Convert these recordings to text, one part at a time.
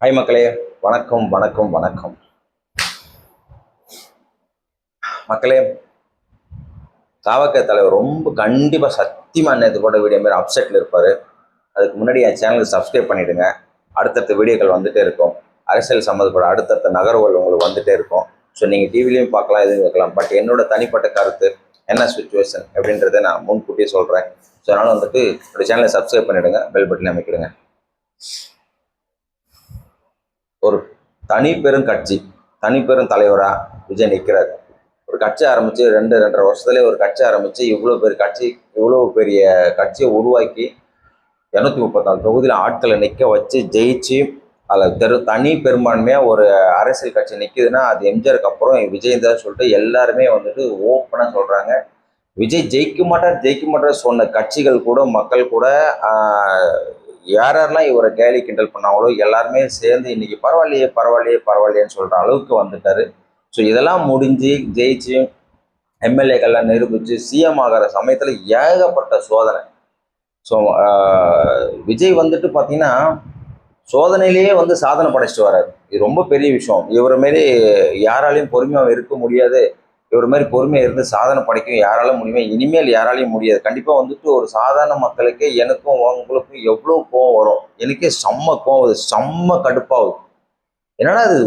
Hi மக்களே, வணக்கம் வணக்கம் வணக்கம் மக்களே. தாவக தலைவர் ரொம்ப கண்டிப்பாக சத்தியமாக நேற்று போட்ட வீடியோ மாதிரி அப்செட்டில் இருப்பார். அதுக்கு முன்னாடி என் சேனலுக்கு சப்ஸ்கிரைப் பண்ணிவிடுங்க. அடுத்தடுத்த வீடியோக்கள் வந்துகிட்டே இருக்கும். அரசியல் சம்மந்தப்பட்ட அடுத்தடுத்த நகர்வுகள் உங்களுக்கு வந்துகிட்டே இருக்கும். ஸோ நீங்கள் டிவிலையும் பார்க்கலாம், எதுவும் வைக்கலாம். பட் என்னோட தனிப்பட்ட கருத்து என்ன சுச்சுவேஷன் அப்படின்றத நான் முன்கூட்டியே சொல்கிறேன். ஸோ அதனால் என்னோட சேனலை சப்ஸ்கிரைப் பண்ணிவிடுங்க, பெல் பட்டன் அமைக்கிடுங்க. ஒரு தனி பெரும் கட்சி, தனி பெரும் தலைவராக விஜய் நிற்கிறார். ஒரு கட்சி ஆரம்பித்து 2-2.5 வருஷத்துலேயே ஒரு கட்சி ஆரம்பித்து இவ்வளோ பெரிய கட்சியை உருவாக்கி 234 தொகுதியில் ஆட்களை நிற்க வச்சு ஜெயிச்சு அதில் தனி பெரும்பான்மையாக ஒரு அரசியல் கட்சி நிற்கிதுன்னா அது எம்ஜிஆருக்கு அப்புறம் விஜய் தான் சொல்லிட்டு எல்லாருமே ஓப்பனாக சொல்கிறாங்க. விஜய் ஜெயிக்க மாட்டார் சொன்ன கட்சிகள் கூட, மக்கள் கூட யாரெல்லாம் இவரை கேலி கிண்டல் பண்ணாங்களோ எல்லாருமே சேர்ந்து இன்னைக்கு பரவாயில்லையேன்னு சொல்கிற அளவுக்கு வந்துட்டாரு. ஸோ இதெல்லாம் முடிஞ்சு ஜெயிச்சு எம்எல்ஏக்கள்லாம் நிரூபித்து சிஎம் ஆகிற சமயத்தில் ஏகப்பட்ட சோதனை. ஸோ விஜய் பார்த்தீங்கன்னா சோதனையிலேயே சாதனை படைச்சிட்டு வர்றாரு. இது ரொம்ப பெரிய விஷயம். இவரை மாரி யாராலையும் பொறுமையாக இருக்க முடியாது. இவர் மாதிரி பொறுமையாக இருந்து சாதனை படைக்கும் யாராலும் முடியுமே, இனிமேல் யாராலையும் முடியாது. கண்டிப்பாக ஒரு சாதாரண மக்களுக்கு எனக்கும் உங்களுக்கும் எவ்வளோ கோவம் வரும். எனக்கே செம்ம கோவம், செம்ம கடுப்பாகுது. என்னன்னா அது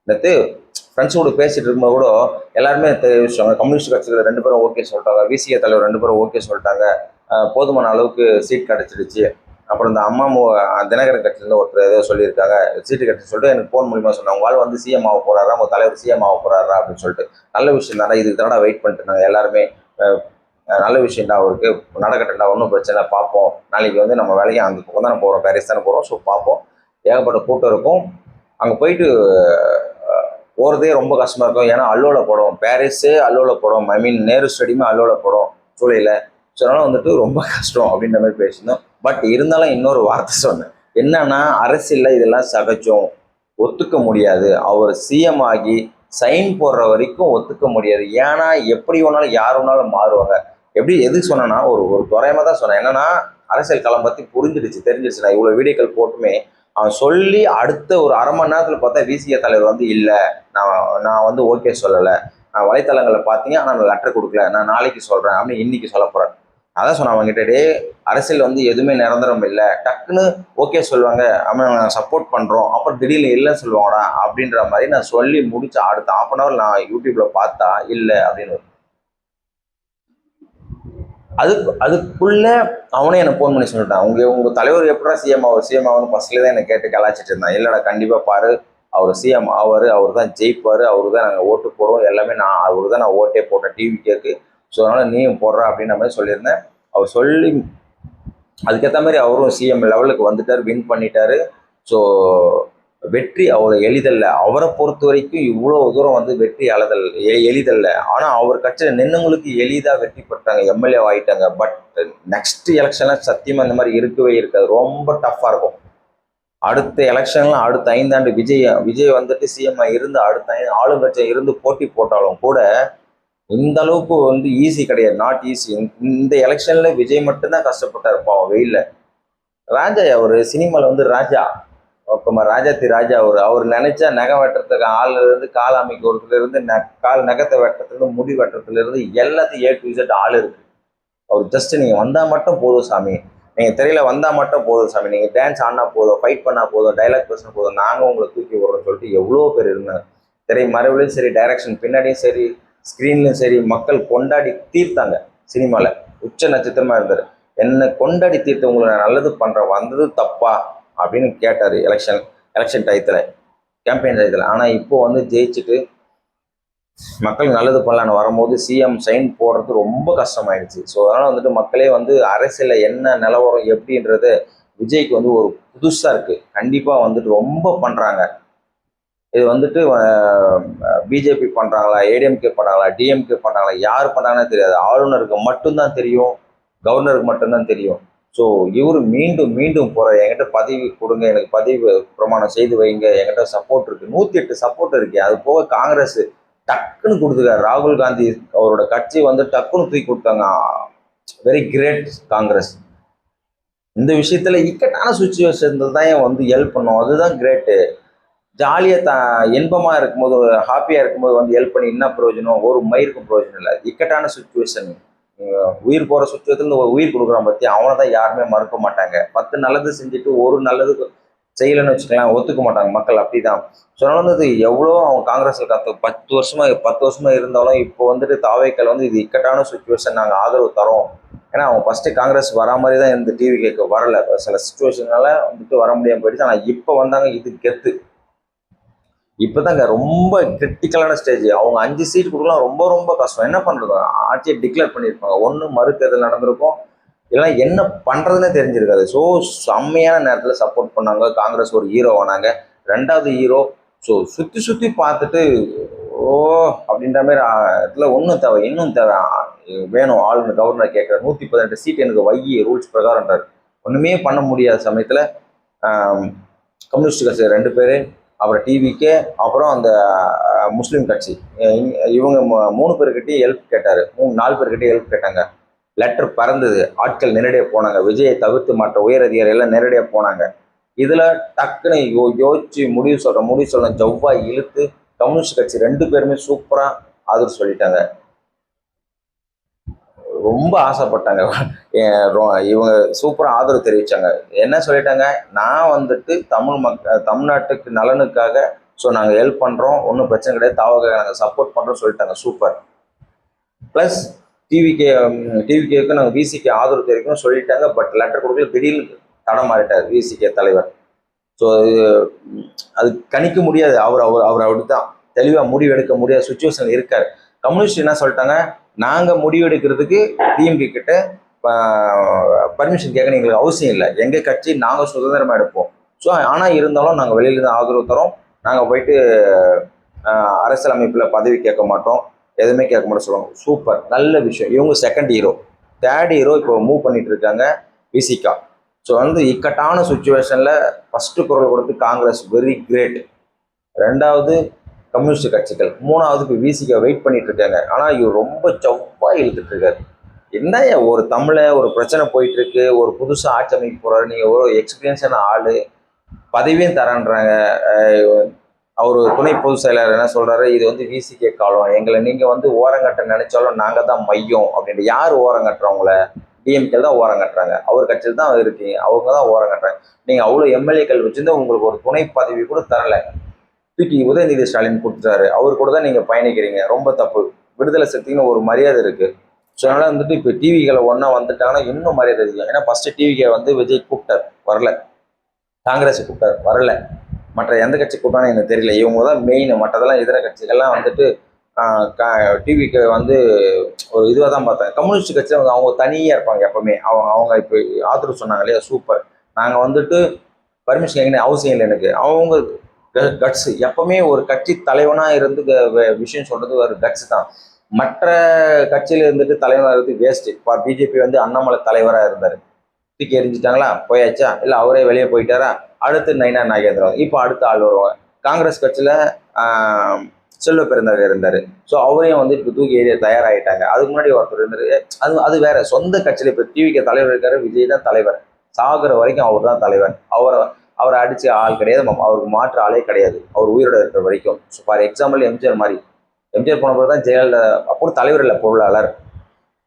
நேற்று ஃப்ரெண்ட்ஸோடு பேசிட்டு இருக்கும்போது கூட எல்லாருமே தெரிவிச்சாங்க. கம்யூனிஸ்ட் கட்சியில் 2 பேரும் ஓகே சொல்லிட்டாங்க, விசிஏ தலைவர் 2 பேரும் ஓகே சொல்லிட்டாங்க, போதுமான அளவுக்கு சீட் கிடச்சிடுச்சு. அப்புறம் இந்த தினகரன் கட்சியிலேருந்து ஒருத்தர் ஏதோ சொல்லியிருக்காங்க, சீட்டு கட்சி சொல்லிட்டு எனக்கு ஃபோன் மூலிமா சொன்னாங்க, உங்களால் சிஎம் ஆக போகிறாரா, உங்கள் தலைவர் சிஎம் ஆக போகிறாரா அப்படின்னு சொல்லிட்டு. நல்ல விஷயம் தானே, இதுக்கு தானே வெயிட் பண்ணிட்டு இருந்தாங்க எல்லாருமே. நல்ல விஷயம்டா, அவருக்கு நடக்கட்டா, ஒன்றும் பிரச்சனை, பார்ப்போம். நாளைக்கு நம்ம வேலைக்கு அந்த பக்கம் தானே போகிறோம், பாரிஸ் தானே போகிறோம். ஸோ பார்ப்போம். ஏகப்பட்ட கூட்டம் இருக்கும். அங்கே போயிட்டு போகிறதே ரொம்ப கஷ்டமாக இருக்கும். ஏன்னா அல்லோல படம், பாரிஸு அல்லோல படம், நேரு ஸ்டேடியமே அல்லோல படம் சூழலில். ஸோ அதனால் ரொம்ப கஷ்டம் அப்படின்ற மாதிரி பேசியிருந்தோம். பட் இருந்தாலும் இன்னொரு வார்த்தை சொன்னேன். என்னன்னா அரசியலில் இதெல்லாம் சகஜம், ஒத்துக்க முடியாது. அவர் சிஎம் ஆகி சைன் போடுற வரைக்கும் ஒத்துக்க முடியாது. ஏன்னா எப்படி வேணாலும் யார் வேணாலும் மாறுவாங்க. எதுக்கு சொன்னேன்னா ஒரு துறையமாக தான் சொன்னேன். என்னன்னா அரசியல் களம் பற்றி தெரிஞ்சிடுச்சு. நான் இவ்வளோ வீடியோக்கள் போட்டுமே அவன் சொல்லி அடுத்த ஒரு அரை மணி நேரத்தில் பார்த்தா விசிஏ தலைவர் இல்லை, நான் ஓகே சொல்லலை, நான் வலைத்தளங்களில் பார்த்தீங்க, ஆனால் நான் லெட்டர் கொடுக்கல, நான் நாளைக்கு சொல்கிறேன் அப்படின்னு இன்னைக்கு சொல்ல போகிறேன். அதான் சொன்னேன் அவங்ககிட்ட, அரசியல் எதுவுமே நிரந்தரம் இல்லை. டக்குன்னு ஓகே சொல்லுவாங்க, அவன் சப்போர்ட் பண்ணுறோம், அப்புறம் திடீர்னு இல்லைன்னு சொல்லுவாங்கடா அப்படின்ற மாதிரி நான் சொல்லி முடிச்சு அடுத்த 1/2 hour நான் யூடியூப்ல பார்த்தா இல்லை அப்படின்னு. அதுக்குள்ள அவனே எனக்கு ஃபோன் பண்ணி சொல்லிட்டான், உங்க தலைவர் எப்படா சிஎம் ஆகணும் ஃபர்ஸ்ட்ல தான் என்னை கேட்டு கலாச்சிட்டு இருந்தான். இல்லடா கண்டிப்பா பாரு, அவர் சிஎம் ஆவார், அவர் தான் ஜெயிப்பார், அவரு தான் நாங்கள் ஓட்டு போடுவோம், எல்லாமே அவரு தான் நான் ஓட்டே போட்டேன் டிவி கேக்கு. ஸோ அதனால நீயும் போடுற அப்படின்ற மாதிரி சொல்லியிருந்தேன். அவர் சொல்லி அதுக்கேற்ற மாதிரி அவரும் சிஎம் லெவலுக்கு வந்துட்டார், வின் பண்ணிட்டாரு. ஸோ வெற்றி அவ்வளோ எளிதல்ல. அவரை பொறுத்த வரைக்கும் இவ்வளோ தூரம் வெற்றி எளிதல்ல. ஆனால் அவர் கட்சியில் நின்னவங்களுக்கு எளிதாக வெற்றி பெற்றாங்க, எம்எல்ஏ ஆகிட்டாங்க. பட் நெக்ஸ்ட் எலெக்ஷன்லாம் சத்தியமாக இந்த மாதிரி இருக்கவே இருக்காது, ரொம்ப டஃப்பாக இருக்கும். அடுத்த எலெக்ஷன்லாம் அடுத்த 5 ஆண்டு விஜய் சிஎம் இருந்து அடுத்த ஆளுங்கட்சியை இருந்து போட்டி போட்டாலும் கூட இந்த அளவுக்கு ஈஸி கிடையாது, நாட் ஈஸி. இந்த எலெக்ஷன்ல விஜய் மட்டும்தான் கஷ்டப்பட்டார் பாவம் வெயில்ல. ராஜா அவர் சினிமாவில் ராஜா ராஜாத்தி ராஜா அவர் நினைச்சா நகை வெட்டுறதுக்கு ஆள்ல இருந்து கால் அமைக்கிறதுல இருந்து நகத்தை வெட்டுறதுல முடி வெட்டுறதுல இருந்து எல்லாத்தையும் A to Z ஆள் இருக்கு. அவர் ஜஸ்ட் நீங்க வந்தா மட்டும் போதும் சாமி, நீங்க திரையில வந்தா மட்டும் போதும் சாமி, நீங்க டான்ஸ் ஆடினா போதும், ஃபைட் பண்ணா போதும், டைலாக் பேசினா போதும், நாங்க உங்களை தூக்கி விடுறோம்னு சொல்லிட்டு எவ்வளோ பேர் இருந்தாங்க. திரை மறைவுலையும் சரி, டைரக்ஷன் பின்னாடியும் சரி, ஸ்க்ரீன்லையும் சரி, மக்கள் கொண்டாடி தீர்த்தாங்க. சினிமாவில் உச்ச நட்சத்திரமா இருந்தார். என்னை கொண்டாடி தீர்த்து உங்களை நான் நல்லது பண்றேன், வந்தது தப்பா அப்படின்னு கேட்டார் எலெக்ஷன் டயத்தில், கேம்பெயின் டயத்தில். ஆனால் இப்போ ஜெயிச்சுட்டு மக்கள் நல்லது பண்ணலான்னு வரும்போது சிஎம் சைன் போடுறது ரொம்ப கஷ்டமாயிடுச்சு. ஸோ அதனால் மக்களே அரசியலில் என்ன நிலவரம் எப்படின்றது விஜய்க்கு ஒரு புதுசாக இருக்குது. கண்டிப்பாக ரொம்ப பண்ணுறாங்க. இது பிஜேபி பண்ணுறாங்களா, ஏடிஎம்கே பண்ணுறாங்களா, டிஎம்கே பண்ணுறாங்களா, யார் பண்ணுறாங்கன்னு தெரியாது. ஆளுநருக்கு மட்டும்தான் தெரியும், கவர்னருக்கு மட்டும்தான் தெரியும். ஸோ இவர் மீண்டும் போகிறார். என்கிட்ட பதவி கொடுங்க, எனக்கு பதவி பிரமாணம் செய்து வைங்க, என்கிட்ட சப்போர்ட் இருக்குது, 108 சப்போர்ட் இருக்கு. அது போக காங்கிரஸ் டக்குன்னு கொடுத்துருக்காரு. ராகுல் காந்தி அவரோட கட்சி டக்குன்னு தூக்கி கொடுத்தாங்க. Very great Congress. இந்த விஷயத்துல இக்கட்டான சுச்சுவேஷன் தான் வந்து ஹெல்ப் பண்ணும். அதுதான் கிரேட்டு. ஜாலியா இன்பமா இருக்கும்போது, ஹாப்பியா இருக்கும்போது வந்து ஹெல்ப் பண்ணி என்ன பிரயோஜனம்? ஒரு மயிருக்கும் பிரயோஜனம் இல்லை. இக்கட்டான சுச்சுவேஷன், உயிர் போற சுச்சுவேஷத்துல ஒரு உயிர் கொடுக்குறான் பத்தி, அவனை தான் யாருமே மறுக்க மாட்டாங்க. 10 நல்லது செஞ்சுட்டு ஒரு நல்லது செய்யலைன்னு வச்சுக்கலாம், ஒத்துக்க மாட்டாங்க மக்கள். அப்படிதான். ஸோ அதனால வந்து எவ்வளோ அவன் காங்கிரஸ்ல 10 வருஷமா இருந்தாலும் இப்போ வந்துட்டு தாவேக்கள் வந்து இது இக்கட்டான சுச்சுவேஷன், நாங்கள் ஆதரவு தரோம். ஏன்னா அவன் ஃபர்ஸ்ட் காங்கிரஸ் வரா மாதிரி தான் இந்த டிவி கேட்க வரல, சில சுச்சுவேஷனால வந்துட்டு வர முடியாம போயிடுச்சு. ஆனால் இப்போ வந்தாங்க, இது கெத்து. இப்போதாங்க ரொம்ப கிரிட்டிக்கலான ஸ்டேஜ். அவங்க 5 சீட் கொடுக்கலாம், ரொம்ப ரொம்ப கஷ்டம். என்ன பண்றது? ஆட்சியை டிக்ளேர் பண்ணியிருப்பாங்க, ஒன்று மறுத்தேர்தல் நடந்திருக்கும், இல்லைன்னா என்ன பண்றதுன்னே தெரிஞ்சிருக்காது. ஸோ செம்மையான நேரத்தில் சப்போர்ட் பண்ணாங்க. காங்கிரஸ் ஒரு ஹீரோ ஆனாங்க, ரெண்டாவது ஹீரோ. ஸோ சுற்றி சுற்றி பார்த்துட்டு ஓ அப்படின்ற மாதிரி இடத்துல ஒன்றும் தேவை, இன்னும் தேவை வேணும். ஆளுநர் கவர்னர் கேட்குற 118 சீட் எனக்கு வைகி ரூல்ஸ் பிரகாரம்ன்றார். ஒன்றுமே பண்ண முடியாத சமயத்தில் கம்யூனிஸ்ட் கட்சி 2 பேர், அப்புறம் டிவிக்கே, அப்புறம் அந்த முஸ்லீம் கட்சி, இவங்க 3 பேர்கிட்டையும் ஹெல்ப் கேட்டார். 4 பேர்கிட்டையும் ஹெல்ப் கேட்டாங்க. லெட்டர் பறந்தது, ஆட்கள் நேரடியாக போனாங்க. விஜயை தவிர்த்து மற்ற உயர் அதிகாரிகள் நேரடியாக போனாங்க. இதில் டக்குன்னு யோசிச்சு முடிவு சொல்ல ஜவ்வாய் இழுத்து கம்யூனிஸ்ட் கட்சி 2 பேருமே சூப்பராக ஆதரவு சொல்லிட்டாங்க. ரொம்ப ஆசைப்பட்டாங்க. இவங்க சூப்பராக ஆதரவு தெரிவித்தாங்க. என்ன சொல்லிட்டாங்க? நான் வந்துட்டு தமிழ்நாட்டுக்கு நலனுக்காக, ஸோ நாங்கள் ஹெல்ப் பண்ணுறோம், ஒன்றும் பிரச்சனை கிடையாது, தாவக நாங்கள் சப்போர்ட் பண்ணுறோம் சொல்லிட்டாங்க. சூப்பர். ப்ளஸ் டிவிகேக்கு நாங்கள் விசிக்கு ஆதரவு தெரிவிக்கணும் சொல்லிட்டாங்க. பட் லெட்டர் கொடுக்கல, திடீர்னு தடம் மாறிட்டார் விசிகே தலைவர். ஸோ அது கணிக்க முடியாது. அவர் அப்படித்தான் தெளிவாக முடிவு எடுக்க முடியாத சுச்சுவேஷன் இருக்கார். கம்யூனிஸ்ட் என்ன சொல்லிட்டாங்க? நாங்கள் முடிவு எடுக்கிறதுக்கு டிஎம்கே கிட்ட பர்மிஷன் கேட்க எங்களுக்கு அவசியம் இல்லை, எங்கள் கட்சி நாங்கள் சுதந்திரமாக எடுப்போம். ஸோ ஆனால் இருந்தாலும் நாங்கள் வெளியில தான் ஆதரவு தரோம், நாங்கள் போயிட்டு அரசியல் அமைப்பில் பதவி கேட்க மாட்டோம், எதுவுமே கேட்க மாட்டோம் சொல்லுவாங்க. சூப்பர், நல்ல விஷயம். இவங்க செகண்ட் ஹீரோ. தேர்ட் ஹீரோ இப்போ மூவ் பண்ணிட்டு இருக்காங்க, விசிகா. ஸோ வந்து இக்கட்டான சுச்சுவேஷனில் ஃபஸ்ட்டு குரல் கொடுத்து காங்கிரஸ் வெரி கிரேட். ரெண்டாவது கம்யூனிஸ்ட் கட்சிகள், மூணாவது இப்போ விசிகா வெயிட் பண்ணிட்டு இருக்காங்க. ஆனால் இவர் ரொம்ப செவ்வாய் இழுத்துட்டு இருக்காரு. என்ன ஒரு ஒரு பிரச்சனை போயிட்டு இருக்கு, ஒரு புதுசாக ஆட்சி அமைக்க போறாரு, நீங்கள் ஒரு எக்ஸ்பீரியன்ஸான ஆளு, பதவியும் தரேன்றாங்க. அவர் துணை பொதுச் செயலாளர் என்ன சொல்றாரு? இது வந்து விசிகே காலம், எங்களை நீங்க வந்து ஓரங்கட்ட நினைச்சாலும் நாங்க தான் மையம் அப்படின்ட்டு. யார் ஓரங்கட்டுறவங்கள? டிஎம்கே தான் ஓரங்கட்டுறாங்க. அவர் கட்சியில் தான் இருக்கீங்க, அவங்க தான் ஓரங்கட்டுறாங்க. நீங்க அவ்வளோ எம்எல்ஏக்கள் வச்சிருந்தா உங்களுக்கு ஒரு துணை பதவி கூட தரல, தூக்கி உதயநிதி ஸ்டாலின் கொடுத்துட்டாரு. அவர் கூட தான் நீங்க பயணிக்கிறீங்க, ரொம்ப தப்பு. விடுதலை சக்தின்னு ஒரு மரியாதை இருக்கு. ஸோ அதனால வந்துட்டு இப்போ டிவிகளை ஒன்றா வந்துட்டாங்கன்னா இன்னும் மரியாதை இருக்கு. ஏன்னா ஃபர்ஸ்ட் டிவிகே வந்து விஜய் கூப்பிட்டார், வரல. காங்கிரஸ் கூப்பிட்டார், வரல. மற்ற எந்த கட்சி கூப்பிட்டாலும் எனக்கு தெரியல. இவங்க தான் மெயின். மற்றதெல்லாம் இதர கட்சிகள்லாம் வந்துட்டு டிவிக்கு வந்து ஒரு இதுவாக தான் பார்த்தாங்க. கம்யூனிஸ்ட் கட்சி அவங்க தனியாக இருப்பாங்க எப்பவுமே. அவங்க இப்போ ஆதரவு சொன்னாங்க இல்லையா, சூப்பர். நாங்கள் வந்துட்டு பர்மிஷன் கேட்கணும் அவசியம் இல்லை எனக்கு. அவங்க கட்ஸ் எப்பவுமே ஒரு கட்சி தலைவனாக இருந்து விஷயம் சொல்றது ஒரு கட்ஸ் தான். மற்ற கட்சியில இருந்துட்டு தலைவனாக இருந்து வேஸ்ட். இப்போ பிஜேபி வந்து அண்ணாமலை தலைவராக இருந்தார், தூக்கி எரிஞ்சிட்டாங்களா, போயாச்சா? இல்லை அவரே வெளியே போயிட்டாரா? அடுத்து நைனா நாகேந்திரன், இப்போ அடுத்த ஆள் வருவாங்க. காங்கிரஸ் கட்சியில் செல்வ பெருந்தகை இருந்தார். ஸோ அவரையும் வந்து இப்போ தூக்கி எறிய தயாராகிட்டாங்க. அதுக்கு முன்னாடி ஒருத்தர் இருந்தார், அது வேற. சொந்த கட்சியில் இப்போ டிவிக்கு தலைவர் இருக்காரு, விஜய் தான் தலைவர். சாகுற வரைக்கும் அவர் தான் தலைவர். அவரை அடிச்சு ஆள் கிடையாது, அவருக்கு மாற்று ஆளே கிடையாது, அவர் உயிரோட இருக்கிற வரைக்கும். ஸோ ஃபார் எக்ஸாம்பிள் எம்ஜிஆர் மாதிரி. எம்ஜிஆர் போன பிறகு தான் ஜெயலலிதா, அப்புறம் தலைவர் இல்லை பொருளாளர்.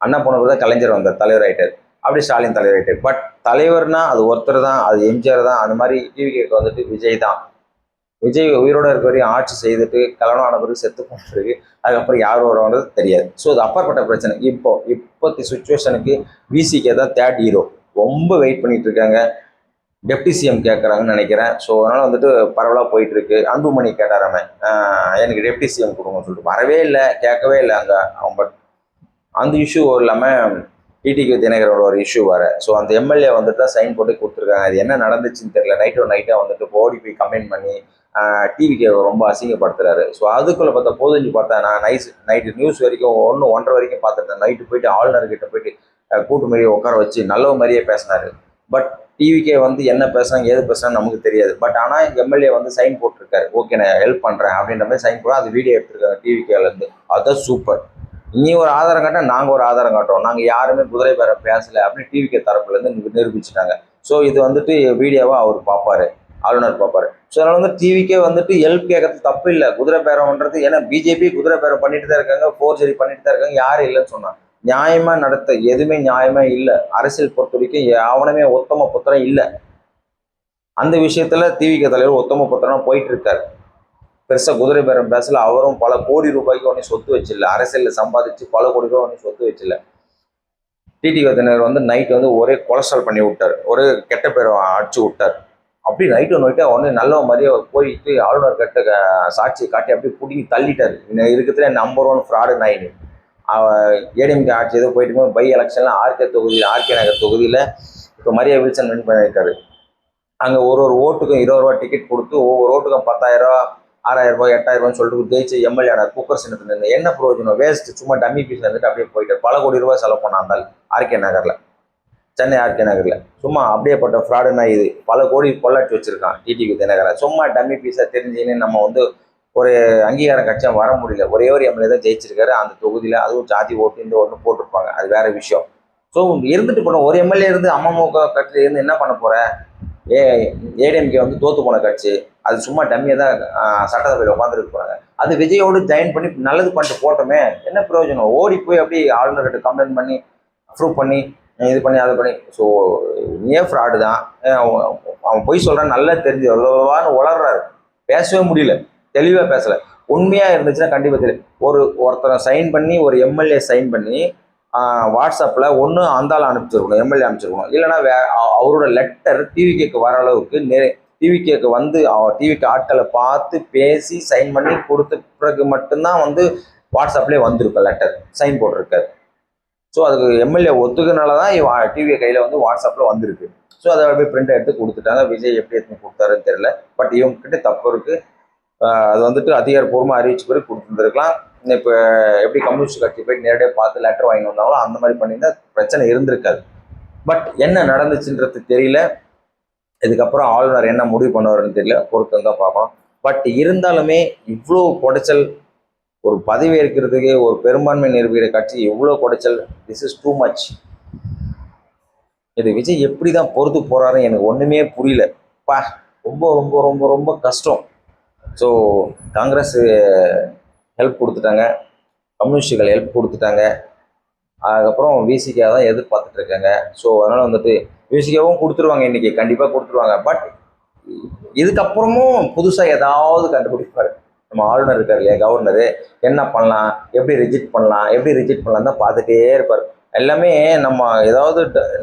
அண்ணா போன பிறகு தான் கலைஞர் வந்தார், தலைவர் ஆயிட்டார். அப்படி ஸ்டாலின் தலைவர் ஆயிட்டார். பட் தலைவர்னா அது ஒருத்தர் தான், அது எம்ஜிஆர் தான். அந்த மாதிரி டிவிக்கு வந்துட்டு விஜய் தான். விஜய் உயிரோட இருக்க வரையும் ஆட்சி செய்துட்டு கல்யாணம் ஆன பிறகு செத்து போனதுக்கு அதுக்கப்புறம் யார் வருவாங்கிறது தெரியாது. ஸோ அது அப்பாற்பட்ட பிரச்சனை. இப்போத்தி சுச்சுவேஷனுக்கு விசிகே தான் தேர்ட் ஹீரோ. ரொம்ப வெயிட் பண்ணிட்டு இருக்காங்க. டெப்டி சிஎம் கேட்குறாங்கன்னு நினைக்கிறேன். ஸோ அதனால வந்துட்டு பரவலாக போயிட்டு இருக்கு. அன்புமணி கேட்டாராமே, எனக்கு டெப்டி சிஎம் கொடுங்கன்னு சொல்லிட்டு, வரவே இல்லை, கேட்கவே இல்லை அங்கே அவங்க. பட் அந்த இஷ்யூ இல்லாமல் டிடிக்கு தினகரோட ஒரு இஷ்யூ வர. ஸோ அந்த எம்எல்ஏ வந்துட்டு தான் சைன் போட்டு கொடுத்துருக்காங்க. அது என்ன நடந்துச்சுன்னு தெரியல. நைட்டாக வந்துட்டு ஓடி போய் கம்ப்ளைண்ட் பண்ணி டிவிக்கு ரொம்ப அசிங்கப்படுத்துறாரு. ஸோ அதுக்குள்ளே பார்த்தா போதுஞ்சு பார்த்தா, நான் நைட்டு நியூஸ் வரைக்கும் 1-1:30 வரைக்கும் பார்த்துருந்தேன். நைட்டு போயிட்டு ஆளுநர்கிட்ட போயிட்டு கூட்டு மாதிரியே உட்கார வச்சு நல்ல மாதிரியே பேசினாரு. பட் டிவிக்கே வந்து என்ன பேசுறாங்க ஏது பேசுறாங்க நமக்கு தெரியாது. பட் ஆனால் எம்எல்ஏ வந்து சைன் போட்டிருக்காரு, ஓகே நான் ஹெல்ப் பண்ணுறேன் அப்படின்ற மாதிரி சைன் போட அது வீடியோ எடுத்திருக்காங்க டிவிகேலேருந்து. அதுதான் சூப்பர். நீ ஒரு ஆதாரம் காட்ட, நாங்கள் ஒரு ஆதாரம் காட்டுறோம், நாங்கள் யாருமே குதிரை பேரம் பேசலை அப்படின்னு டிவிகே தரப்புலேருந்து நிரூபிச்சுட்டாங்க. ஸோ இது வந்துட்டு வீடியோவாக அவர் பார்ப்பாரு, ஆளுநர் பார்ப்பாரு. ஸோ அதனால வந்து டிவிக்கே வந்துட்டு ஹெல்ப் கேட்கறது தப்பு இல்லை. குதிரை பேரம்ன்றது ஏன்னா பிஜேபி குதிரை பேரம் பண்ணிட்டு தான் இருக்காங்க, ஃபோர்ஜரி பண்ணிட்டு தான் இருக்காங்க. யாரும் இல்லைன்னு சொன்னாங்க. நியாயமா நடத்த எதுவுமே நியாயமா இல்லை. அரசியல் பொறுத்த வரைக்கும் அவனமே உத்தம புத்திரம் இல்லை. அந்த விஷயத்துல திவிக தலைவர் உத்தம புத்திரனா போயிட்டு இருக்காரு. பெருசா குதிரை பேரம் பேசல. அவரும் பல கோடி ரூபாய்க்கு ஒன்றும் சொத்து வச்சில்ல. அரசியல்ல சம்பாதிச்சு பல கோடி ரூபாய் ஒன்றும் சொத்து வச்சில்ல. டிடிவி தினகர் வந்து நைட் வந்து ஒரே கொலஸ்ட்ரால் பண்ணி விட்டார், ஒரு கெட்ட பேரை அடிச்சு விட்டார். அப்படி நைட்டு நைட்டு ஒன்று நல்ல மாதிரியே போயிட்டு ஆளுநர் கட்ட சாட்சியை காட்டி அப்படியே பிடிங்கி தள்ளிட்டார். இருக்கிறதுல நம்பர் 1 ஃப்ராடு நாயின்னு. ஏடிஎம்கே ஆட்சி ஏதோ போயிட்டு பை எலெக்ஷன்ல ஆர்கே நகர் தொகுதியில் இப்போ மரியா வில்சன் வின் பண்ணியிருக்காரு. அங்கே ஒரு ஓட்டுக்கும் 20 ரூபா டிக்கெட் கொடுத்து ஒவ்வொரு ஓட்டுக்கும் 10,000 ரூபா, 6,000 ரூபாய், 8,000 ரூபான்னு சொல்லிட்டு ஜெயிச்சு எம்எல்ஏ குக்கர் சின்னத்துல இருந்து என்ன பிரயோஜனம்? வேஸ்ட். சும்மா டம்மி பீஸ் வந்துட்டு அப்படியே போயிட்டு பல கோடி ரூபாய் செலவு பண்ணாந்தால் ஆர்கே நகர்ல, சென்னை ஆர்கே நகர்ல சும்மா அப்படியேப்பட்ட ஃப்ராடுனா இது. பல கோடி கொள்ளாட்டி வச்சிருக்கான் டிடிவி தினகரை. சும்மா டம்மி பீஸா தெரிஞ்சுன்னு நம்ம வந்து ஒரு அங்கீகாரம் கட்சியா வர முடியல. ஒரே ஒரு எம்எல்ஏ தான் ஜெயிச்சிருக்காரு அந்த தொகுதியில. அதுவும் ஜாதி ஓட்டு இந்த ஒன்று போட்டிருப்பாங்க, அது வேற விஷயம். ஸோ இருந்துட்டு போனோம். ஒரு எம்எல்ஏ இருந்து அமமுக கட்சியில இருந்து என்ன பண்ண போற? ஏடிஎம்கே வந்து தோத்து போன கட்சி, அது சும்மா டம்மியை தான் சட்டசபையில் உட்காந்துருக்கு போறாங்க. அது விஜயோடு ஜாயின் பண்ணி நல்லது பண்ணிட்டு போட்டோமே, என்ன பிரயோஜனம்? ஓடி போய் அப்படி ஆளுநர்கிட்ட கம்ப்ளைண்ட் பண்ணி அப்ரூவ் பண்ணி இது பண்ணி அதை பண்ணி. ஸோ ஏன் ஃப்ராடு தான். அவன் போய் சொல்கிறான், நல்லா தெரிஞ்சு எவ்வளோவான்னு உளர்றாரு. பேசவே முடியல, தெளிவாக பேசலை. உண்மையாக இருந்துச்சுன்னா கண்டிப்பாக தெரியும். ஒருத்தரை சைன் பண்ணி, ஒரு எம்எல்ஏ சைன் பண்ணி வாட்ஸ்அப்பில் ஒன்று அந்தால அனுப்பிச்சிருக்கணும், எம்எல்ஏ அனுப்பிச்சிருக்கணும். இல்லைனா அவரோட லெட்டர் டிவிகேக்கு வர அளவுக்கு டிவிகேக்கு வந்து டிவிக்கு ஆட்களை பார்த்து பேசி சைன் பண்ணி கொடுத்த பிறகு மட்டும்தான் வந்து வாட்ஸ்அப்லேயே வந்திருக்கும் லெட்டர், சைன் போட்டிருக்காரு. ஸோ அதுக்கு எம்எல்ஏ ஒத்துக்குனால தான் டிவியை கையில் வந்து வாட்ஸ்அப்பில் வந்திருக்கு. ஸோ அதை அப்படியே பிரிண்ட் எடுத்து கொடுத்துட்டாங்க. விஜய் எப்படி எடுத்து கொடுத்தாருன்னு தெரியல. பட் இவங்க கிட்ட தப்பு இருக்குது. அது வந்துட்டு அதிகாரப்பூர்வமாக அறிவிச்சு பிறகு கொடுத்துருந்துருக்கலாம். இப்போ எப்படி கம்யூனிஸ்ட் கட்சி போய் நேரடியாக பார்த்து லெட்டர் வாங்கி வந்தாங்களோ அந்த மாதிரி பண்ணியிருந்தா பிரச்சனை இருந்திருக்காது. பட் என்ன நடந்துச்சுன்றது தெரியல. இதுக்கப்புறம் ஆளுநர் என்ன முடிவு பண்ணுவாருன்னு தெரியல, பொறுத்து தான் பார்க்கணும். பட் இருந்தாலுமே இவ்வளோ குடைச்சல், ஒரு பதவி இருக்கிறதுக்கு ஒரு பெரும்பான்மை நிரூபிக்கிற கட்சி இவ்வளோ குடைச்சல், திஸ் இஸ் டூ மச். இது விஜய் எப்படி தான் பொறுத்து போறாருன்னு எனக்கு ஒன்றுமே புரியல. பா, ரொம்ப ரொம்ப ரொம்ப ரொம்ப கஷ்டம். ஸோ காங்கிரஸ் ஹெல்ப் கொடுத்துட்டாங்க, கம்யூனிஸ்டுகள் ஹெல்ப் கொடுத்துட்டாங்க. அதுக்கப்புறம் விசிகா தான் எதிர்பார்த்துட்டு இருக்காங்க. ஸோ அதனால் வந்துட்டு விசிகாவும் கொடுத்துருவாங்க, இன்றைக்கி கண்டிப்பாக கொடுத்துருவாங்க. பட் இதுக்கப்புறமும் புதுசாக ஏதாவது கண்டுபிடிப்பாரு. நம்ம ஆளுநர் இருக்கார் இல்லையா, கவர்னரு, என்ன பண்ணலாம், எப்படி ரிஜெக்ட் பண்ணலாம் தான் பார்த்துட்டே இருப்பார். எல்லாமே நம்ம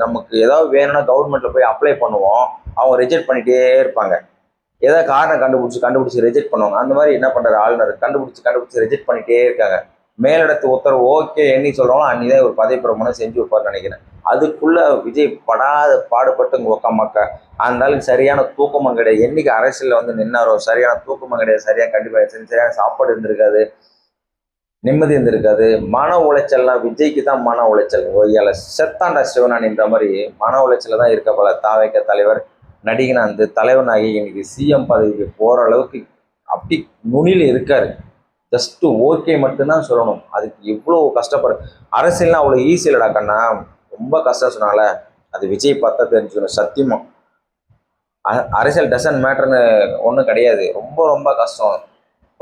நமக்கு ஏதாவது வேணும்னா கவர்மெண்ட்டில் போய் அப்ளை பண்ணுவோம், அவங்க ரிஜெக்ட் பண்ணிகிட்டே இருப்பாங்க. ஏதாவது காரணம் கண்டுபிடிச்சி ரிஜெக்ட் பண்ணுவாங்க. அந்த மாதிரி என்ன பண்ணுறாரு ஆளுநர், கண்டுபிடிச்சி ரிஜெக்ட் பண்ணிகிட்டே இருக்காங்க. மேலிடத்து உத்தரவு ஓகே என்னி சொல்கிறாங்களோ அன்னிதான் ஒரு பதவி பிரமாணம் செஞ்சு வைப்பார்னு நினைக்கிறேன். அதுக்குள்ள விஜய் பாடுபட்டு உக்காமக்கா அந்த சரியான தூக்கமும் கிடையாது. என்னைக்கு அரசியலில் வந்து நின்னாரோ சரியான தூக்கமும் கிடையாது, கண்டிப்பாக சரியான சாப்பாடு இருந்திருக்காது, நிம்மதி இருந்திருக்காது. மன உளைச்சல்லாம் விஜய்க்கு தான் மன உளைச்சல். ஒய்யால செத்தாண்டா சிவனானின்ற மாதிரி மன உளைச்சல தான் இருக்க போல. தாவேக்க தலைவர் நடிகனாந்து தலைவனாகி இன்னைக்கு சிஎம் பதவிக்கு போகிற அளவுக்கு அப்படி நுனியில் இருக்காரு. ஜஸ்ட்டு ஓகே மட்டும்தான் சொல்லணும். அதுக்கு இவ்வளோ கஷ்டப்படு. அரசியல்னா அவ்வளோ ஈஸி இல்லைடா கண்ணா, ரொம்ப கஷ்டம் சொன்னால. அது விஜய் பார்த்தா தெரிஞ்சுக்கணும் சத்தியமாக. அரசியல் டசன்ட் மேட்டர்னு ஒன்றும் கிடையாது. ரொம்ப ரொம்ப கஷ்டம்.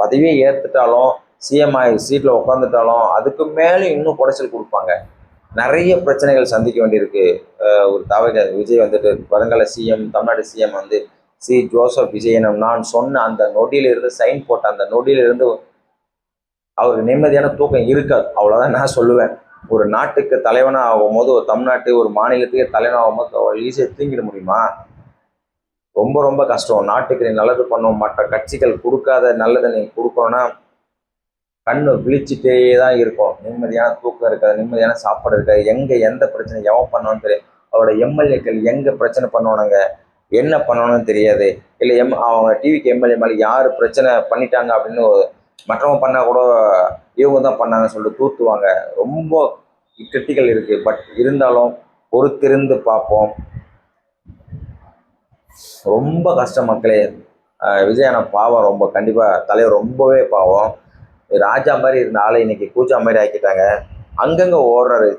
பதவியை ஏற்றுட்டாலும் சிஎம் ஆகி சீட்டில் உட்காந்துட்டாலும் அதுக்கு மேலே இன்னும் குடைச்சல் கொடுப்பாங்க. நிறைய பிரச்சனைகள் சந்திக்க வேண்டியிருக்கு. ஒரு விஜய் வந்துட்டு வருங்கால சிஎம், தமிழ்நாடு சிஎம் வந்து ஜோசப் விஜயன் நான் சொன்ன அந்த நொடியிலிருந்து சைன் போட்ட அந்த நொடியிலிருந்து அவருக்கு நிம்மதியான தூக்கம் இருக்காது. அவ்வளோதான் நான் சொல்லுவேன். ஒரு நாட்டுக்கு தலைவனாக ஆகும்போது, ஒரு தமிழ்நாட்டு ஒரு மாநிலத்துக்கே தலைவனாக ஆகும்போது ஈஸியாக தூங்கிட முடியுமா? ரொம்ப ரொம்ப கஷ்டம். நாட்டுக்கு நீ நல்லது பண்ணும், மற்ற கட்சிகள் கொடுக்காத நல்லதை நீ கொடுக்கணும்னா கண்ணு விழிச்சிட்டே தான் இருக்கும். நிம்மதியான தூக்கம் இருக்காது, நிம்மதியான சாப்பாடு இருக்காது. எங்கே எந்த பிரச்சனை எவன் பண்ணணும்னு தெரியும். அவரோட எம்எல்ஏக்கள் எங்கே பிரச்சனை பண்ணுவானுங்க, என்ன பண்ணணும்னு தெரியாது. இல்லை அவங்க டிவிக்கு எம்எல்ஏ மேலே யார் பிரச்சனை பண்ணிட்டாங்க அப்படின்னு மற்றவங்க பண்ணால் கூட இவங்க தான் பண்ணாங்கன்னு சொல்லிட்டு தூத்துவாங்க. ரொம்ப கிரிட்டிக்கல் இருக்குது. பட் இருந்தாலும் பொறுத்திருந்து பார்ப்போம். ரொம்ப கஷ்டம் மக்களே. விஜயான பாவம், ரொம்ப கண்டிப்பாக தலைவர் ரொம்பவே பாவம். ராஜா மாதிரி இருந்த ஆளை இன்னைக்கு கூச்சா மாதிரி ஆக்கிட்டாங்க. அங்கங்கே ஓடுறாரு,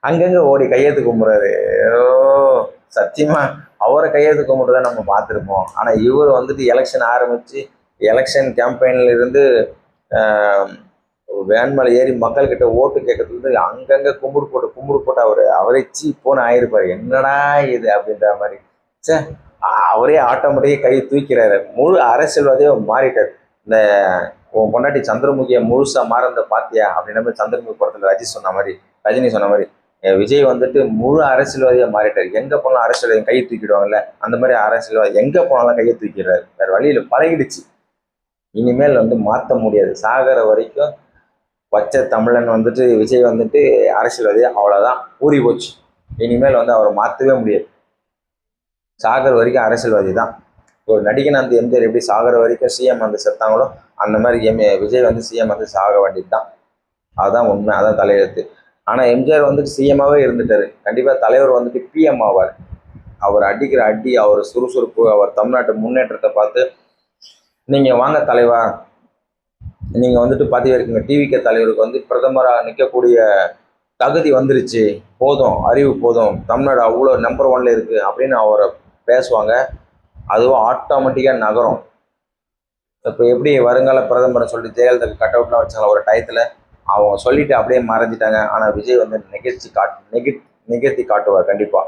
அங்கங்கே ஓடி கையெழுத்து கும்புறாரு. சத்தியமா அவரை கையெழுத்து கும்பிட்டு தான் நம்ம பார்த்துருப்போம். ஆனால் இவர் வந்துட்டு எலெக்ஷன் ஆரம்பித்து எலெக்ஷன் கேம்பெயினில் இருந்து வேன் மேலே ஏறி மக்கள்கிட்ட ஓட்டு கேட்கறது அங்கங்கே கும்பிடு போட்டு அவரே சீப்போன்னு ஆயிருப்பார். என்னடா இது அப்படின்ற மாதிரி. சே, அவரே ஆட்டோமேட்டிக்காக கை தூக்கிறாரு. முழு அரசியல்வாதியே மாறிட்டார். இந்த உன் பொண்டாட்டி சந்திரமுகியை முழுசா மாறந்த பாத்தியா அப்படின்ற மாதிரி சந்திரமுகி படத்தில் ரஜினி சொன்ன மாதிரி விஜய் வந்துட்டு முழு அரசியல்வாதியா மாறிட்டார். எங்க போனாலும் அரசியல்வாதி கையை தூக்கிடுவாங்கல்ல, அந்த மாதிரி அரசியல்வாதி எங்க போனாலும் கையை தூக்கிடுறாரு. வேற வழியில பழகிடுச்சு. இனிமேல் மாற்ற முடியாது. சாகர வரைக்கும் பச்சை தமிழன் வந்துட்டு விஜய் வந்துட்டு அரசியல்வாதி, அவ்வளோதான், ஊறி போச்சு. இனிமேல் அவரை மாற்றவே முடியாது. சாகர வரைக்கும் அரசியல்வாதி தான். ஒரு நடிகன் எம்ஜிஆர் எப்படி சாகர வரைக்கும் சிஎம் செத்தாங்களோ அந்த மாதிரி விஜய் சிஎம் சாக வேண்டியது தான். அதுதான் உண்மை, அதான் தலையெழுத்து. ஆனால் எம்ஜிஆர் சிஎம்மாவே இருந்துட்டாரு. கண்டிப்பாக தலைவர் பிஎம் ஆவார். அவர் அடிக்கிற அடி, அவர் சுறுசுறுப்பு, அவர் தமிழ்நாட்டு முன்னேற்றத்தை பார்த்து நீங்கள் வாங்க தலைவா, நீங்கள் பதவி இருக்குங்க, டிவிகே தலைவருக்கு பிரதமராக நிற்கக்கூடிய தகுதி வந்துருச்சு, போதும், அறிவு போதும், தமிழ்நாடு அவ்வளோ நம்பர் 1ல இருக்குது அப்படின்னு அவரை பேசுவாங்க. அதுவும் ஆட்டோமேட்டிக்காக நகரும். இப்போ எப்படி வருங்கால பிரதமர் சொல்லிட்டு ஜெயலலிதாக்கு கட் அவுட்லாம் வச்சாங்க ஒரு டயத்தில், அவங்க சொல்லிட்டு அப்படியே மறைஞ்சிட்டாங்க. ஆனால் விஜய் நிகழ்த்தி காட்டுவார் கண்டிப்பாக.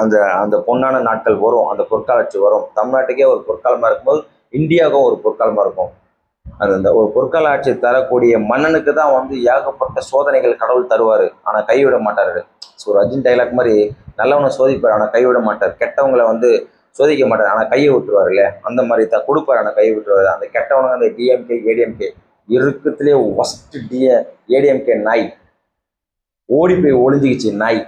அந்த அந்த பொன்னான நாட்கள் வரும், அந்த பொற்காலட்சி வரும். தமிழ்நாட்டுக்கே ஒரு பொற்காலமாக இருக்கும்போது இந்தியாவுக்கும் ஒரு பொற்காலமாக இருக்கும். அந்த ஒரு பொற்கால ஆட்சி தரக்கூடிய மன்னனுக்கு தான் ஏகப்பட்ட சோதனைகள் கடவுள் தருவார், ஆனால் கைவிட மாட்டார். ஸோ ரஜினி டைலாக் மாதிரி நல்லவனை சோதிப்பார், ஆனால் கைவிட மாட்டார். கெட்டவங்களை சோதிக்க மாட்டார், ஆனால் கையை விட்டுருவார் இல்லையா, அந்த மாதிரி தான் கொடுப்பார், ஆனால் கையை விட்டுருவார். அந்த கெட்டவனுங்க அந்த டிஎம்கே ஏடிஎம்கே இருக்குதுலே ஒஸ்ட் ஏடிஎம்கே நாய் ஓடி போய் ஒளிஞ்சிக்கிச்சு நாய்.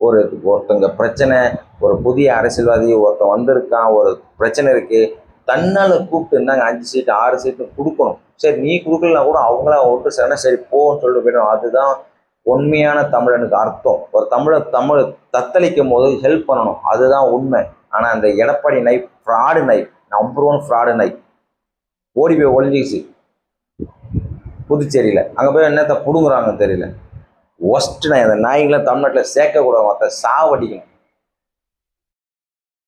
ஒருத்தங்க பிரச்சனை, ஒரு புதிய அரசியல்வாதி ஒருத்தன் வந்திருக்கான், ஒரு பிரச்சனை இருக்கு, தன்னால் கூப்பிட்டு இருந்தாங்க 5 சீட்டு 6 சீட்டு கொடுக்கணும். சரி, நீ கொடுக்கலனா கூட அவங்கள ஒன்று சரினா சரி போன்னு சொல்லிட்டு போயிடும். அதுதான் உண்மையான தமிழனுக்கு அர்த்தம். ஒரு தமிழ் தத்தளிக்கும் போது ஹெல்ப் பண்ணணும், அதுதான் உண்மை. ஆனால் அந்த எடப்பாடி நாய் ஃப்ராடு நாய், நம்பர் 1 ஃப்ராடு நாய் ஓடி போய் ஒளிஞ்சிக்கிச்சு புதுச்சேரியில். அங்கே போய் என்னத்தை பிடுங்குறாங்கன்னு தெரியல. ஒஸ்ட் நாய். அந்த நாய்களாம் தமிழ்நாட்டில் சேர்க்கக்கூடாது, மற்ற சாவடிக்கணும்.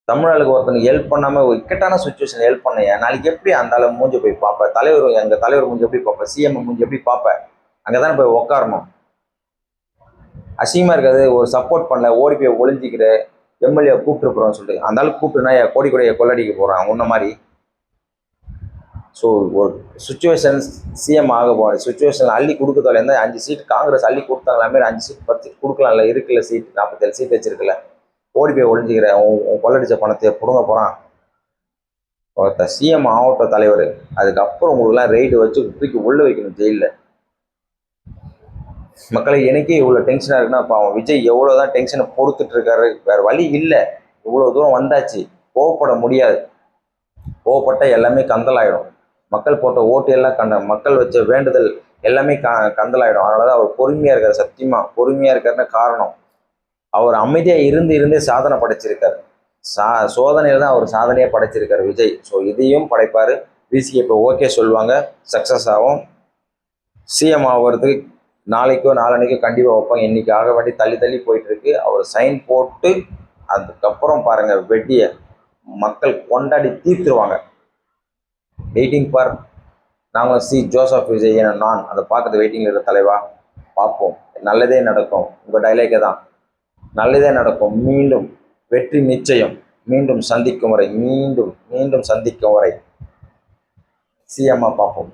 தமிழர்களுக்கு ஒருத்தனுக்கு ஹெல்ப் பண்ணாமல் இக்கட்டான சுச்சுவேஷன் ஹெல்ப் பண்ணையா, நாளைக்கு எப்படி அந்த அளவு மூஞ்சி போய் பார்ப்பேன்? எங்கள் தலைவர் மூஞ்சி எப்படி பார்ப்பேன்? சிஎம் மூஞ்சி எப்படி பார்ப்பேன்? அங்கே தானே போய் உட்காரணும். அசிங்கமாக இருக்காது? ஒரு சப்போர்ட் பண்ணல, ஓடி போய் ஒளிஞ்சிக்கிற எம்எல்ஏ கூப்பிட்டுருப்போம்னு சொல்லிட்டு அந்த அளவுக்கு கூப்பிட்டுனா கோடி கோடியை கொள்ளடிக்க போகிறான் உன்ன மாதிரி. ஸோ ஒரு சுச்சுவேஷன் சிஎம் ஆக போகிற சுச்சுவேஷன் அள்ளி கொடுக்குறதால இருந்தால் 5 சீட் காங்கிரஸ் அள்ளி கொடுத்தாங்களா மாரி 5 சீட் 10 சீட் கொடுக்கலாம்ல, இருக்குல்ல சீட் 47 சீட் வச்சிருக்குல்ல. ஓடி போய் ஒழிஞ்சிக்கிற உன் கொள்ளடிச்ச பணத்தை பிடுங்க போகிறான் ஒருத்த சிஎம் ஆகட்டும் தலைவர். அதுக்கப்புறம் உங்களுக்குலாம் ரெய்டு வச்சு தூக்கி உள்ள வைக்கணும் ஜெயிலில். மக்களை எனக்கே இவ்வளோ டென்ஷனாக இருக்குன்னா அப்போ அவன் விஜய் எவ்வளோதான் டென்ஷனை பொறுத்துட்டு இருக்காரு. வேறு வழி இல்லை, இவ்வளோ தூரம் வந்தாச்சு, கோவப்பட முடியாது. கோவப்பட்டால் எல்லாமே கந்தலாயிடும். மக்கள் போட்ட ஓட்டு எல்லாம் மக்கள் வச்ச வேண்டுதல் எல்லாமே கந்தலாயிடும். அதனால தான் அவர் பொறுமையாக இருக்கார். சத்தியமாக பொறுமையாக இருக்காருன்னு காரணம், அவர் அமைதியாக இருந்தே சாதனை படைச்சிருக்காரு. சோதனையில் தான் அவர் சாதனையாக படைச்சிருக்காரு விஜய். ஸோ இதையும் படைப்பார். விசிகே இப்போ ஓகே சொல்லுவாங்க, சக்ஸஸ் ஆகும். சிஎம் ஆகிறதுக்கு நாளைக்கோ நாளன்னைக்கோ கண்டிப்பாக வைப்பாங்க. இன்னைக்கு ஆக வேண்டி தள்ளி போயிட்டு இருக்கு. அவர் சைன் போட்டு அதுக்கப்புறம் பாருங்கள் வெட்டியை மக்கள் கொண்டாடி தீர்த்துருவாங்க. வெயிட்டிங் ஃபார் நாங்கள் ஜோசப் விஜய் என நான் அதை பார்க்குறது வெயிட்டிங்கில் இருக்கிற தலைவா. பார்ப்போம், நல்லதே நடக்கும். உங்கள் டைலாக்கே தான், நல்லதே நடக்கும். மீண்டும் வெற்றி நிச்சயம். மீண்டும் சந்திக்கும் வரை, மீண்டும் சந்திக்கும் வரை சிஎம்மா பார்ப்போம்.